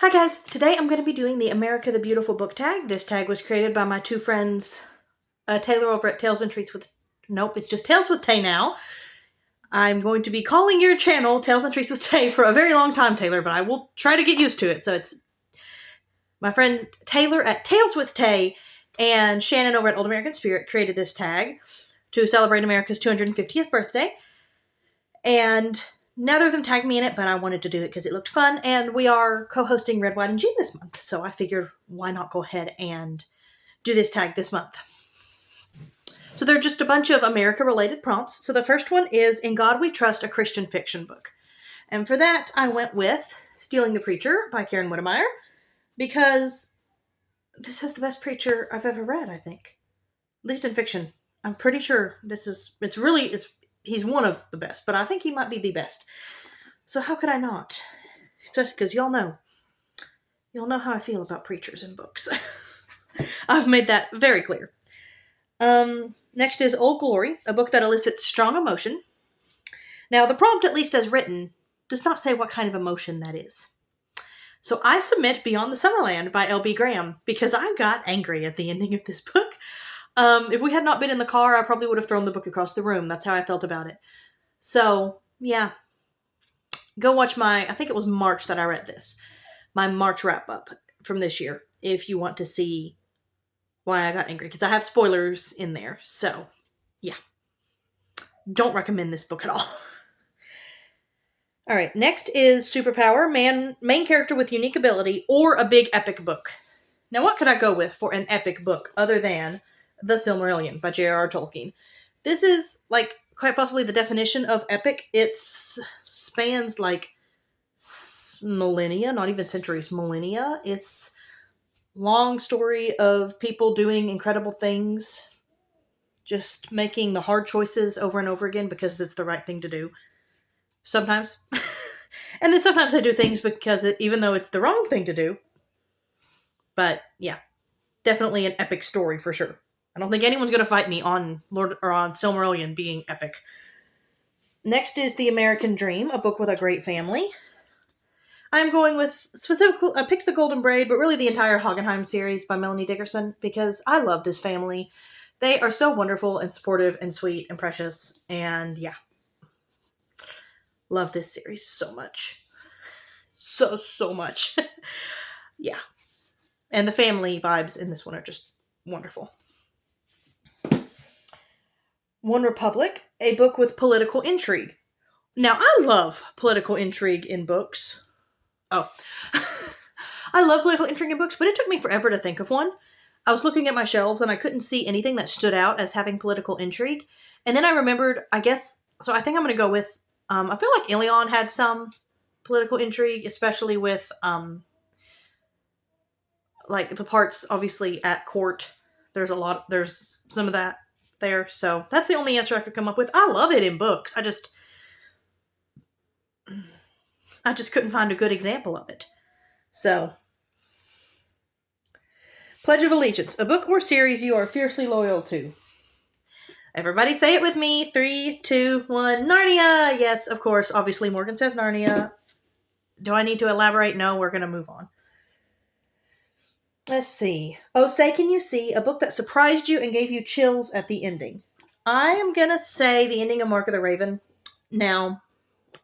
Hi guys, today I'm going to be doing the America the Beautiful book tag. This tag was created by my two friends, Taylor over at Tales and Treats with... Nope, it's just Tales with Tay now. I'm going to be calling your channel Tales and Treats with Tay for a very long time, Taylor, but I will try to get used to it. So it's my friend Taylor at Tales with Tay and Shannon over at Old American Spirit created this tag to celebrate America's 250th birthday. And neither of them tagged me in it, but I wanted to do it because it looked fun, and we are co-hosting Red, White, and Jean this month, so I figured why not go ahead and do this tag this month. So they're just a bunch of America-related prompts. So the first one is In God We Trust, a Christian fiction book. And for that, I went with Stealing the Preacher by Karen Whittemire, because this is the best preacher I've ever read, I think. At least in fiction. I'm pretty sure he's one of the best, but I think he might be the best. So how could I not? Especially because y'all know how I feel about preachers in books. I've made that very clear. Next is Old Glory, a book that elicits strong emotion. Now, the prompt, at least as written, does not say what kind of emotion that is. So I submit Beyond the Summerland by L.B. Graham, because I got angry at the ending of this book. If we had not been in the car, I probably would have thrown the book across the room. That's how I felt about it. So, yeah. Go watch I think it was March that I read this. My March wrap-up from this year, if you want to see why I got angry. Because I have spoilers in there. So, yeah. Don't recommend this book at all. Alright, next is Superpower, main character with unique ability, or a big epic book. Now, what could I go with for an epic book other than The Silmarillion by J.R.R. Tolkien? This is, quite possibly the definition of epic. It spans, millennia, not even centuries, millennia. It's long story of people doing incredible things, just making the hard choices over and over again because it's the right thing to do. Sometimes. And then sometimes they do things because even though it's the wrong thing to do. But, yeah. Definitely an epic story for sure. I don't think anyone's going to fight me on Silmarillion being epic. Next is The American Dream, a book with a great family. I'm going with specifically, I picked The Golden Braid, but really the entire Hoggenheim series by Melanie Dickerson, because I love this family. They are so wonderful and supportive and sweet and precious, and yeah. Love this series so much. So much. Yeah. And the family vibes in this one are just wonderful. One Republic, a book with political intrigue. Now, I love political intrigue in books. Oh. I love political intrigue in books, but it took me forever to think of one. I was looking at my shelves and I couldn't see anything that stood out as having political intrigue. And then I remembered, I think I'm going to go with, I feel like Ilion had some political intrigue, especially with, the parts, obviously, at court. There's some of that there. So that's the only answer I could come up with. I love it in books. I just couldn't find a good example of it. So, Pledge of Allegiance, a book or series you are fiercely loyal to. Everybody say it with me. 3, 2, 1. Narnia! Yes, of course. Obviously, Morgan says Narnia. Do I need to elaborate? No, we're going to move on. Let's see. Oh, Say Can You See? A book that surprised you and gave you chills at the ending. I am going to say the ending of Mark of the Raven. Now,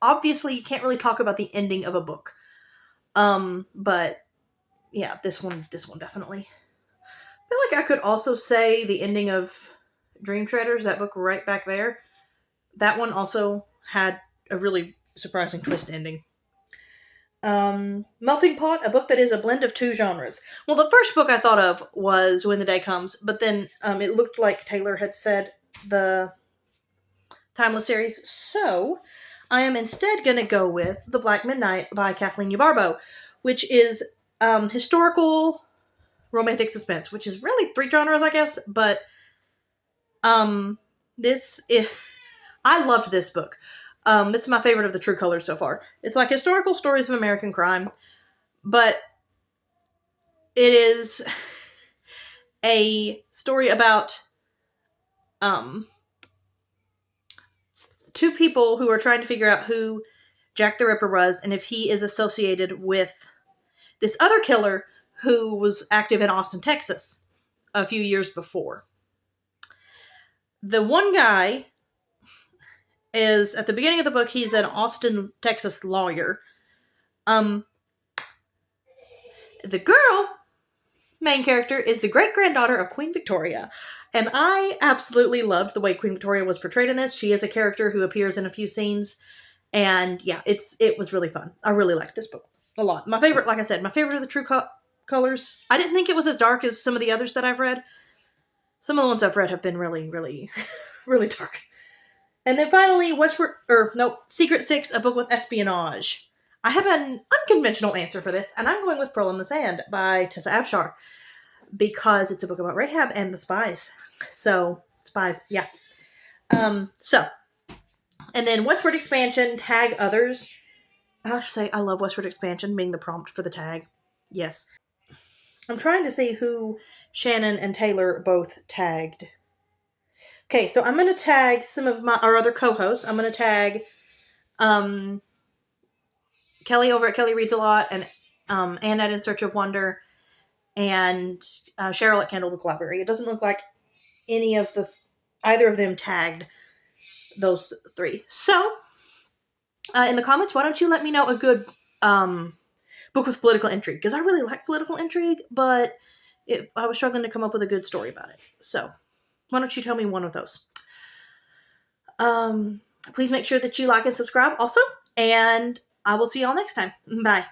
obviously, you can't really talk about the ending of a book. But, yeah, this one definitely. I feel like I could also say the ending of Dream Treaders, that book right back there. That one also had a really surprising twist ending. Melting Pot, a book that is a blend of two genres. Well, the first book I thought of was When the Day Comes, but then it looked like Taylor had said the Timeless series, so I am instead going to go with The Black Midnight by Kathleen Yabarbo, which is historical romantic suspense, which is really 3 genres, I guess, but I loved this book. It's my favorite of the True Colors so far. It's like historical stories of American crime, but it is a story about two people who are trying to figure out who Jack the Ripper was and if he is associated with this other killer who was active in Austin, Texas a few years before. The one guy is, at the beginning of the book, he's an Austin, Texas lawyer. The girl, main character, is the great-granddaughter of Queen Victoria. And I absolutely loved the way Queen Victoria was portrayed in this. She is a character who appears in a few scenes. And yeah, it was really fun. I really liked this book a lot. My favorite, like I said, my favorite of the true colors. I didn't think it was as dark as some of the others that I've read. Some of the ones I've read have been really, really, really dark. And then finally, Secret Six, a book with espionage. I have an unconventional answer for this, and I'm going with Pearl in the Sand by Tessa Afshar, because it's a book about Rahab and the spies. So, spies, yeah. And then Westward Expansion, tag others. I have to say, I love Westward Expansion being the prompt for the tag. Yes. I'm trying to see who Shannon and Taylor both tagged. Okay, so I'm going to tag some of our other co-hosts. I'm going to tag Kelly over at Kelly Reads a Lot, and Ann at In Search of Wonder, and Cheryl at Candlewood Library. It doesn't look like either of them tagged those three. So, in the comments, why don't you let me know a good book with political intrigue? Because I really like political intrigue, but I was struggling to come up with a good story about it. So, why don't you tell me one of those? Please make sure that you like and subscribe also, and I will see y'all next time. Bye.